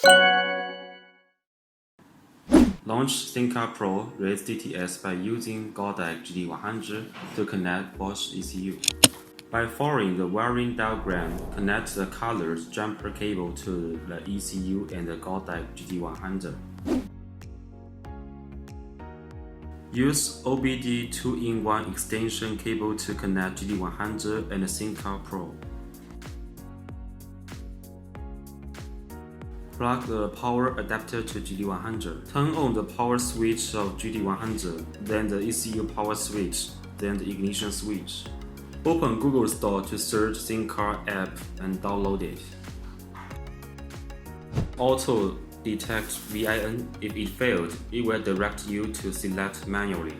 Launch Thinkcar Pro raise DTS by using GODIAG GT100 to connect Bosche ECU. By following the wiring diagram, connect the color jumper cable to the ECU and the GODIAG GT100. Use OBD 2-in-1 extension cable to connect GT100 and Thinkcar Pro. Plug the power adapter to GT100. Turn on the power switch of GT100, then the ECU power switch, then the ignition switch. Open Google Store to search Thinkcar app and download it. Auto detect VIN. If it failed, it will direct you to select manually.